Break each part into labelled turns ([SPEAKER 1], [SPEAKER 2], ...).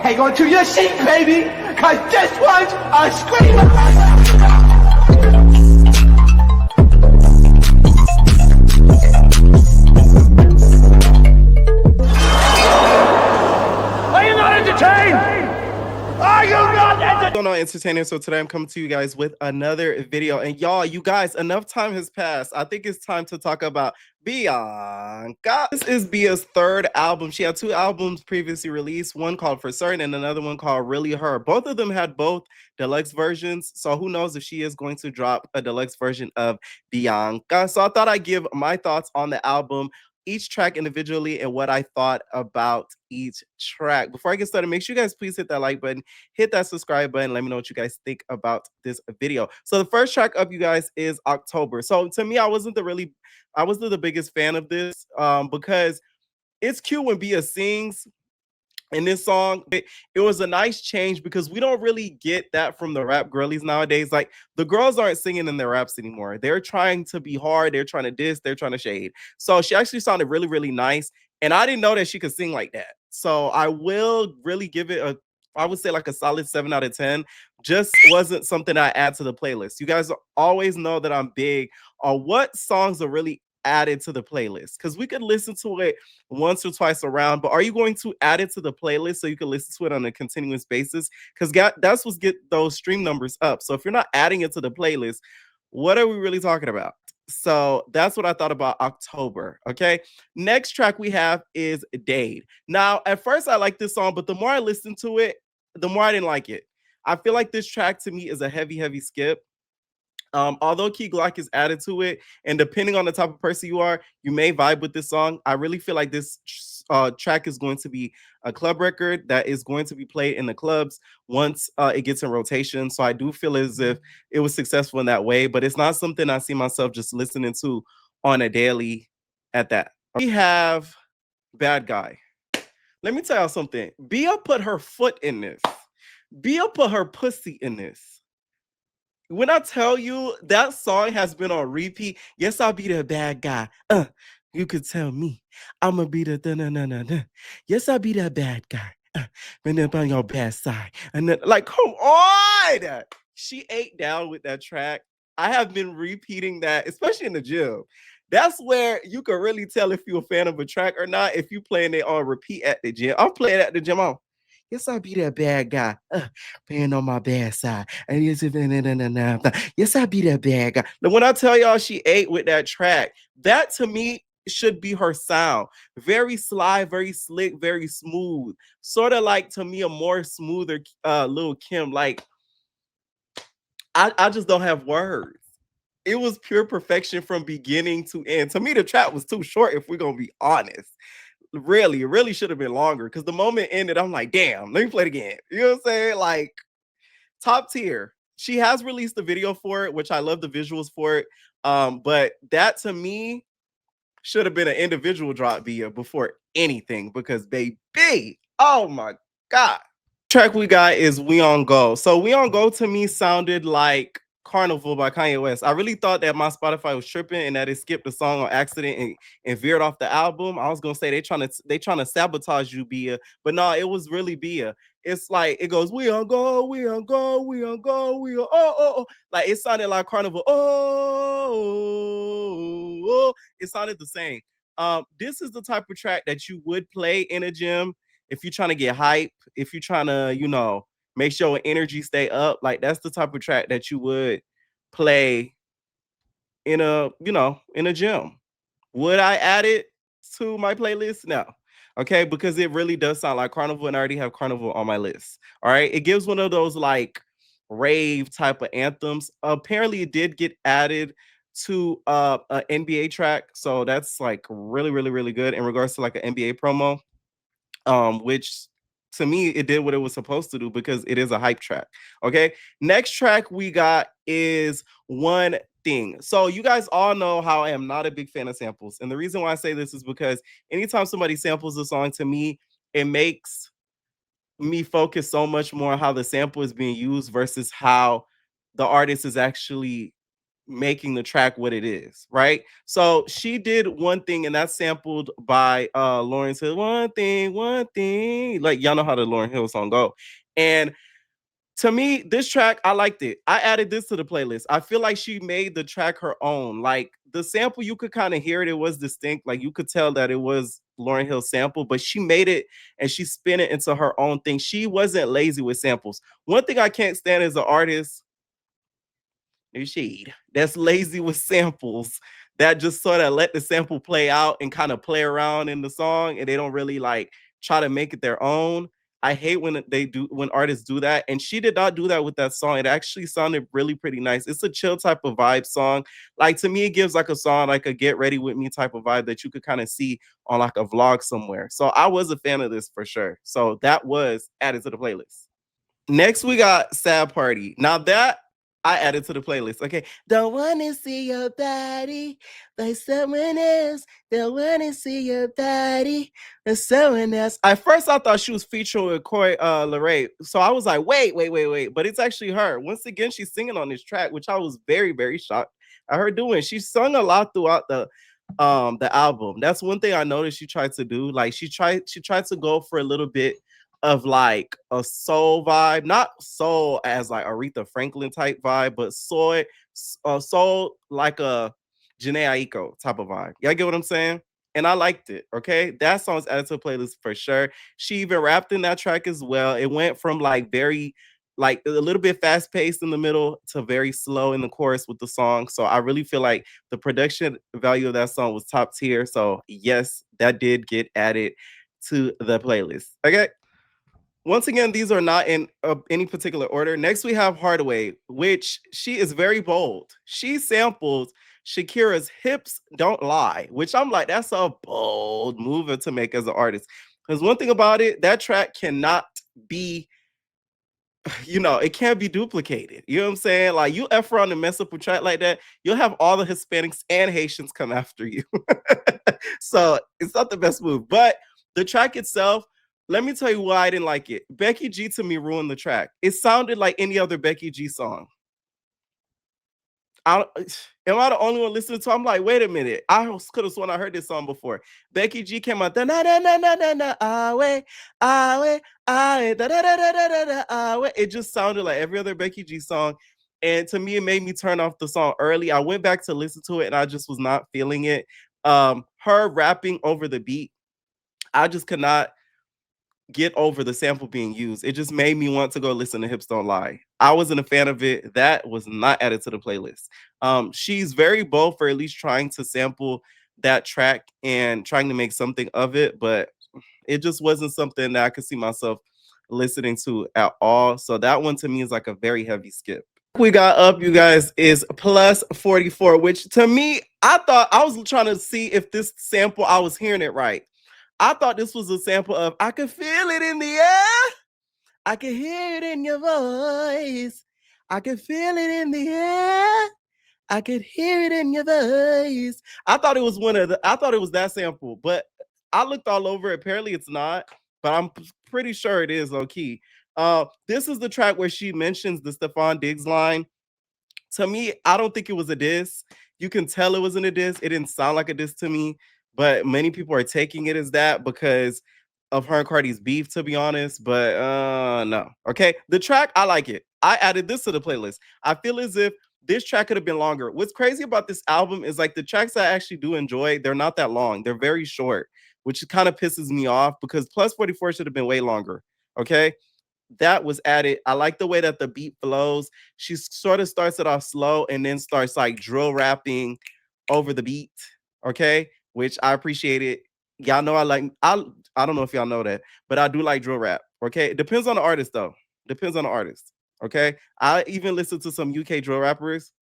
[SPEAKER 1] hang on to your seat, baby, cause this one's a screamer. Are you not entertained? Are you not entertained?
[SPEAKER 2] Going on, entertainer? So today I'm coming to you guys with another video, and y'all, you guys, enough time has passed. I think it's time to talk about BIANCA. This is Bia's third album. She had two albums previously released, one called For Certain and another one called Really Her. Both of them had both deluxe versions, so who knows if she is going to drop a deluxe version of BIANCA. So I thought I'd give my thoughts on the album, each track individually, and what I thought about each track. Before I get started, make sure you guys please hit that like button, hit that subscribe button. Let me know what you guys think about this video. So the first track up, you guys, is October. So to me, I wasn't the biggest fan of this because it's cute when Bia sings in this song. It was a nice change because we don't really get that from the rap girlies nowadays. Like, the girls aren't singing in their raps anymore. They're trying to be hard. They're trying to diss. They're trying to shade. So she actually sounded really, really nice. And I didn't know that she could sing like that. So I will really give it I would say like a solid 7 out of 10. Just wasn't something I add to the playlist. You guys always know that I'm big on what songs are really added to the playlist, because we could listen to it once or twice around, but are you going to add it to the playlist so you can listen to it on a continuous basis? Because that's what's get those stream numbers up. So if you're not adding it to the playlist, what are we really talking about? So that's what I thought about October. Okay, next track we have is Dade. Now, at first I liked this song, but the more I listened to it, the more I didn't like it. I feel like this track to me is a heavy skip. Although Key Glock is added to it, and depending on the type of person you are, you may vibe with this song. I really feel like this track is going to be a club record that is going to be played in the clubs once it gets in rotation. So I do feel as if it was successful in that way, but it's not something I see myself just listening to on a daily at that. We have Bad Guy. Let me tell y'all something. Bia put her foot in this. Bia put her pussy in this. When I tell you that song has been on repeat, yes, I'll be the bad guy. You could tell me I'ma be the da-na-na-na-na. Yes, I'll be that bad guy. Been up on your bad side. And then, like, come on. She ate down with that track. I have been repeating that, especially in the gym. That's where you can really tell if you're a fan of a track or not, if you playing it on repeat at the gym. I'm playing at the gym on. Yes, I be that bad guy, playing on my bad side. And yes, I be that bad guy. Now, when I tell y'all she ate with that track, that to me should be her sound. Very sly, very slick, very smooth. Sort of like, to me, a more smoother Lil' Kim. Like, I just don't have words. It was pure perfection from beginning to end. To me, the track was too short, if we're gonna be honest. Really, it really should have been longer, because the moment ended, I'm like, damn, let me play it again. You know what I'm saying? Like, top tier. She has released the video for it, which I love the visuals for it. But that to me should have been an individual drop via before anything, because baby, oh my God. Track we got is We On Go. So We On Go to me sounded like Carnival by Kanye West. I really thought that my Spotify was tripping and that it skipped the song on accident and veered off the album. I was gonna say they trying to sabotage you, Bia, but no, it was really Bia. It's like it goes, we on go, we on go, we on go, we on oh. Like, it sounded like Carnival. Oh. It sounded the same. This is the type of track that you would play in a gym if you're trying to get hype, if you're trying to, make sure your energy stay up. Like, that's the type of track that you would play in a gym. Would I add it to my playlist? No. Okay, because it really does sound like Carnival, and I already have Carnival on my list. All right, it gives one of those like rave type of anthems. Apparently it did get added to an NBA track, so that's like really, really, really good in regards to like an NBA promo. Which to me, it did what it was supposed to do, because it is a hype track. Okay, next track we got is One Thing. So you guys all know how I am not a big fan of samples, and the reason why I say this is because anytime somebody samples a song, to me, it makes me focus so much more on how the sample is being used versus how the artist is actually making the track what it is, right? So she did one thing, and that's sampled by Lauryn Hill. One thing. Like y'all know how the Lauryn Hill song go. And to me, this track, I liked it. I added this to the playlist. I feel like she made the track her own. Like the sample, you could kind of hear it. It was distinct. Like you could tell that it was Lauryn Hill's sample, but she made it and she spin it into her own thing. She wasn't lazy with samples. One thing I can't stand as an artist, new shade, that's lazy with samples, that just sort of let the sample play out and kind of play around in the song, and they don't really like try to make it their own. I hate when artists do that, and she did not do that with that song. It actually sounded really pretty nice. It's a chill type of vibe song. Like to me, it gives like a song, like a get ready with me type of vibe that you could kind of see on like a vlog somewhere. So I was a fan of this for sure. So that was added to the playlist. Next, we got Sad Party. Now that I added to the playlist. Okay. Don't want to see your body by someone else. Don't want to see your body by someone else. At first, I thought she was featuring with Coy Leray. So I was like, wait. But it's actually her. Once again, she's singing on this track, which I was very, very shocked at her doing. She sung a lot throughout the album. That's one thing I noticed she tried to do. Like she tried to go for a little bit of like a soul vibe, not soul as like Aretha Franklin type vibe, but soul like a Jhené Aiko type of vibe. Y'all get what I'm saying? And I liked it. Okay, that song's added to the playlist for sure. She even rapped in that track as well. It went from like very like a little bit fast paced in the middle to very slow in the chorus with the song. So I really feel like the production value of that song was top tier. So yes, that did get added to the playlist. Okay. Once again, these are not in any particular order. Next, we have Hardway, which she is very bold. She samples Shakira's Hips Don't Lie, which I'm like, that's a bold move to make as an artist. Because one thing about it, that track cannot be, it can't be duplicated. You know what I'm saying? Like, you F around and mess up a track like that, you'll have all the Hispanics and Haitians come after you. So it's not the best move. But the track itself, let me tell you why I didn't like it. Becky G to me ruined the track. It sounded like any other Becky G song. Am I the only one listening to it? I'm like, wait a minute. I could have sworn I heard this song before. Becky G came out, da na na na na na na, awe, awe, awe, da da da da da da da, awe. It just sounded like every other Becky G song. And to me, it made me turn off the song early. I went back to listen to it and I just was not feeling it. Her rapping over the beat, I just could not get over the sample being used. It just made me want to go listen to Hips Don't Lie. I wasn't a fan of it. That was not added to the playlist. She's very bold for at least trying to sample that track and trying to make something of it, but it just wasn't something that I could see myself listening to at all. So that one to me is like a very heavy skip. We got up, you guys, is plus 44, which to me, I thought I was trying to see if this sample, I was hearing it right. I thought this was a sample of I Can Feel It in the Air. I can hear it in your voice. I can feel it in the air. I could hear it in your voice. I thought it was that sample, but I looked all over. Apparently it's not, but I'm pretty sure it is low key. This is the track where she mentions the Stephon Diggs line. To me, I don't think it was a diss. You can tell it wasn't a diss. It didn't sound like a diss to me, but many people are taking it as that because of her and Cardi's beef, to be honest. But no. Okay. The track, I like it. I added this to the playlist. I feel as if this track could have been longer. What's crazy about this album is like the tracks I actually do enjoy, they're not that long. They're very short, which kind of pisses me off because plus 44 should have been way longer. Okay. That was added. I like the way that the beat flows. She sort of starts it off slow and then starts like drill rapping over the beat. Okay, which I appreciate it. Y'all know I don't know if y'all know that, but I do like drill rap. Okay, it depends on the artist though. Depends on the artist. Okay, I even listen to some UK drill rappers.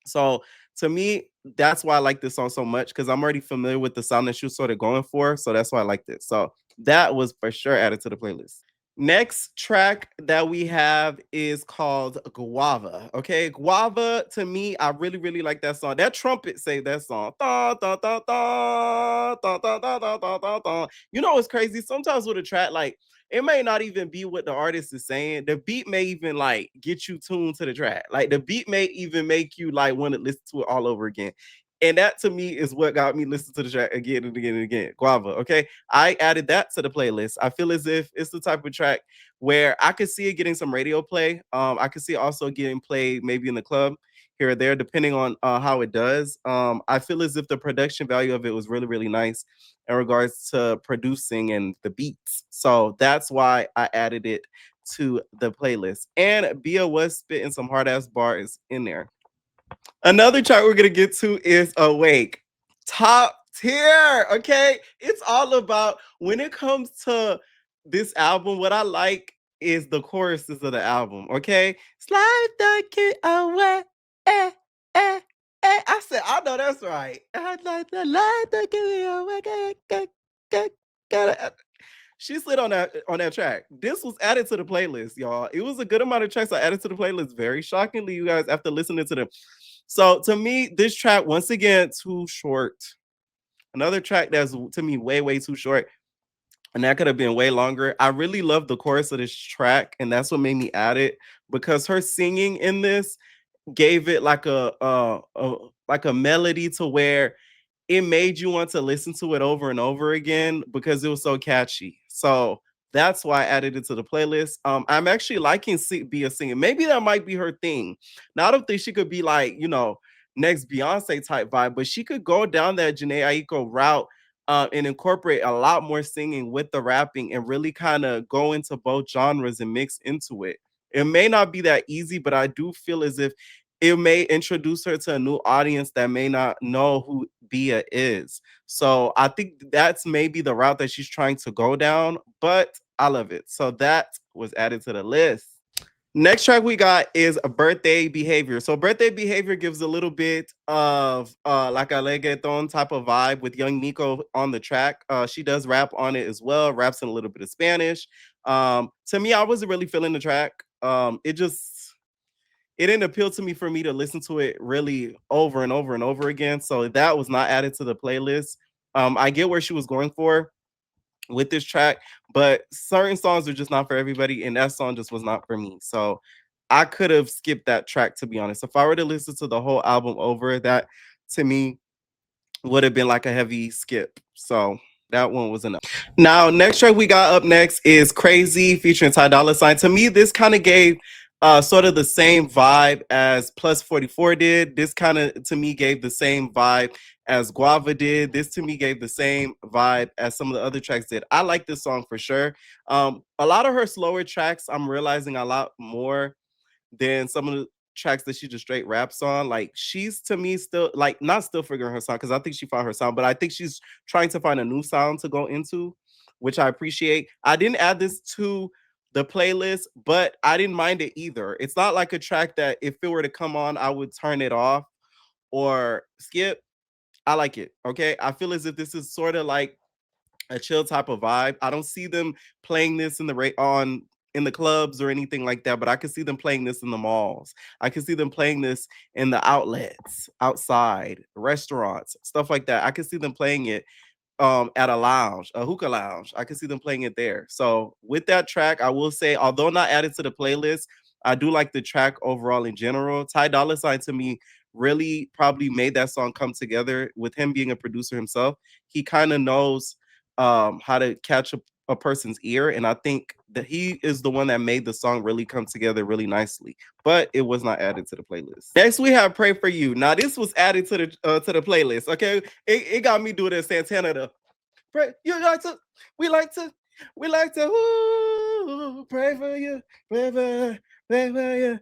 [SPEAKER 2] So to me, that's why I like this song so much because I'm already familiar with the sound that she was sort of going for. So that's why I like this. So that was for sure added to the playlist. Next track that we have is called Guava. Okay, Guava, to me, I really, really like that song. That trumpet saved that song. Da, da, da, da, da, da, da, da, da, da, da. You know what's crazy? Sometimes with a track, like it may not even be what the artist is saying. The beat may even like get you tuned to the track. Like the beat may even make you like want to listen to it all over again. And that to me is what got me listening to the track again and again and again. Guava. Okay. I added that to the playlist. I feel as if it's the type of track where I could see it getting some radio play. I could see it also getting played maybe in the club here or there, depending on how it does. I feel as if the production value of it was really, really nice in regards to producing and the beats. So that's why I added it to the playlist. And Bia was spitting some hard ass bars in there. Another track we're gonna get to is Awake. Top tier. Okay. It's all about when it comes to this album, what I like is the choruses of the album. Okay. Slide the kid away. Eh, eh, eh. I said, I know that's right. I'd like to light the kid away. She slid on that track. This was added to the playlist, y'all. It was a good amount of tracks I added to the playlist. Very shockingly, you guys, after listening to them. So to me, this track, once again, too short. Another track that's to me way, way too short. And that could have been way longer. I really love the chorus of this track, and that's what made me add it because her singing in this gave it like a melody to where it made you want to listen to it over and over again because it was so catchy. So that's why I added it to the playlist. I'm actually liking Bia singing. Maybe that might be her thing. Now I don't think she could be like, next Beyonce type vibe, but she could go down that Janae Aiko route and incorporate a lot more singing with the rapping and really kind of go into both genres and mix into it. It may not be that easy, but I do feel as if it may introduce her to a new audience that may not know who Bia is. So I think that's maybe the route that she's trying to go down, but I love it. So that was added to the list. Next track we got is a Birthday Behavior. So Birthday Behavior gives a little bit of like a reggaeton type of vibe with young Nico on the track. She does rap on it as well, raps in a little bit of Spanish. To me, I wasn't really feeling the track. It didn't appeal to me for me to listen to it really over and over and over again. So that was not added to the playlist. I get where she was going for with this track, but certain songs are just not for everybody, and that song just was not for me. So I could have skipped that track, to be honest. If I were to listen to the whole album over, that to me would have been like a heavy skip. So that one was enough. Now, next track we got up next is Crazy featuring Tidal Sign. To me, this kind of gave sort of the same vibe as Plus 44 did. This kind of to me gave the same vibe as Guava did. This to me gave the same vibe as some of the other tracks did. I like this song for sure. A lot of her slower tracks, I'm realizing a lot more than some of the tracks that she just straight raps on. Like she's to me still like not still figuring her sound because I think she found her sound, but I think she's trying to find a new sound to go into, which I appreciate. I didn't add this to the playlist, but I didn't mind it either. It's not like a track that if it were to come on, I would turn it off or skip. I like it. Okay. I feel as if this is sort of like a chill type of vibe. I don't see them playing this in in the clubs or anything like that, but I can see them playing this in the malls. I can see them playing this in the outlets, outside, restaurants, stuff like that. I can see them playing it at a lounge, a hookah lounge. I can see them playing it there. So with that track, I will say, although not added to the playlist, I do like the track overall in general. Ty Dolla Sign to me really probably made that song come together with him being a producer himself. He kind of knows how to catch a person's ear. And I think that he is the one that made the song really come together really nicely, but it was not added to the playlist. Next, we have Pray For You. Now, this was added to the playlist. Okay. It got me doing this Santana to pray. We like to pray for you, pray for you, pray for you.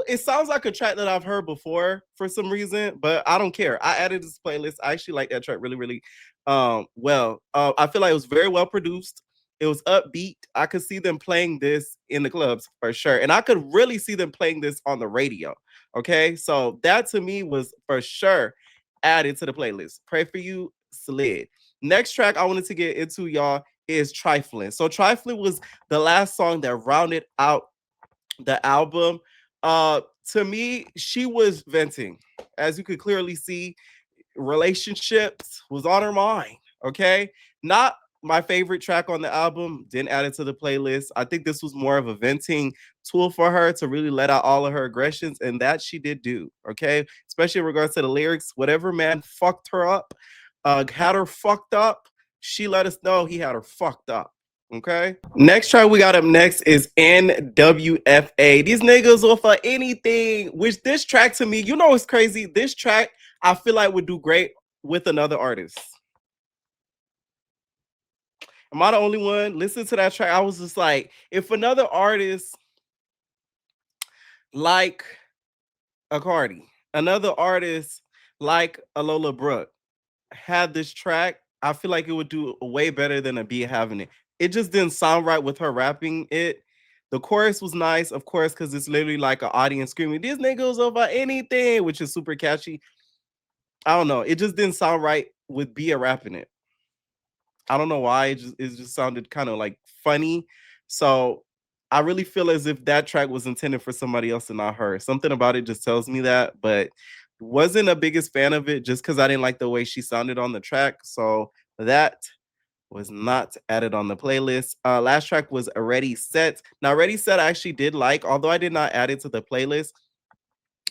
[SPEAKER 2] It sounds like a track that I've heard before for some reason, but I don't care. I added this playlist. I actually like that track really, really well. I feel like it was very well produced. It was upbeat. I could see them playing this in the clubs for sure. And I could really see them playing this on the radio. Okay. So that to me was for sure added to the playlist. Pray For You slid. Next track I wanted to get into, y'all, is Triflin. So Triflin was the last song that rounded out the album. To me, she was venting. As you could clearly see, relationships was on her mind. Okay. Not my favorite track on the album, didn't add it to the playlist. I think this was more of a venting tool for her to really let out all of her aggressions, and that she did do. Okay. Especially in regards to the lyrics. Whatever man fucked her up, had her fucked up, she let us know he had her fucked up. Okay. Next track we got up next is NWFA. These niggas will for anything. Which this track to me, you know, it's crazy. This track I feel like would do great with another artist. Am I the only one? Listen to that track. I was just like, if another artist like a Cardi, another artist like a Lola Brooke had this track, I feel like it would do way better than a B having it. It just didn't sound right with her rapping it. The chorus was nice, of course, because it's literally like an audience screaming, "These niggas over anything," which is super catchy. I don't know. It just didn't sound right with Bia rapping it. I don't know why. It just sounded kind of like funny. So I really feel as if that track was intended for somebody else and not her. Something about it just tells me that, but wasn't a biggest fan of it just because I didn't like the way she sounded on the track. So that was not added on the playlist. Last track was Already Set. Now, Already Set I actually did like, although I did not add it to the playlist.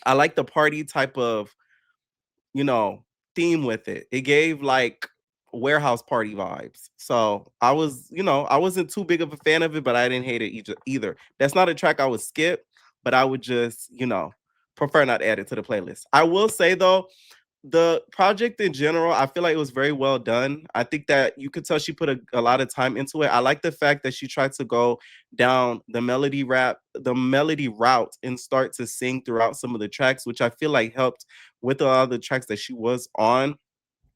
[SPEAKER 2] I like the party type of, you know, theme with it. It gave like warehouse party vibes. So I was, I wasn't too big of a fan of it, but I didn't hate it either. That's not a track I would skip, but I would just, prefer not add it to the playlist. I will say though, the project in general, I feel like it was very well done. I think that you could tell she put a lot of time into it. I like the fact that she tried to go down the melody route and start to sing throughout some of the tracks, which I feel like helped with a lot of the tracks that she was on.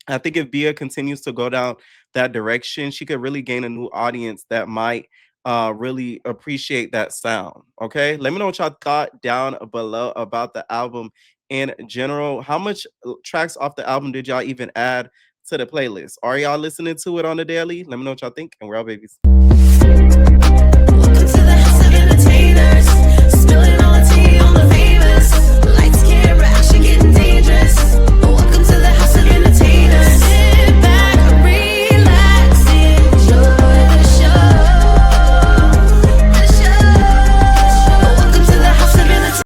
[SPEAKER 2] I think if Bia continues to go down that direction, she could really gain a new audience that might really appreciate that sound. Okay. Let me know what y'all thought down below about the album in general. How much tracks off the album did y'all even add to the playlist? Are y'all listening to it on the daily? Let me know what y'all think, and we're out, babies.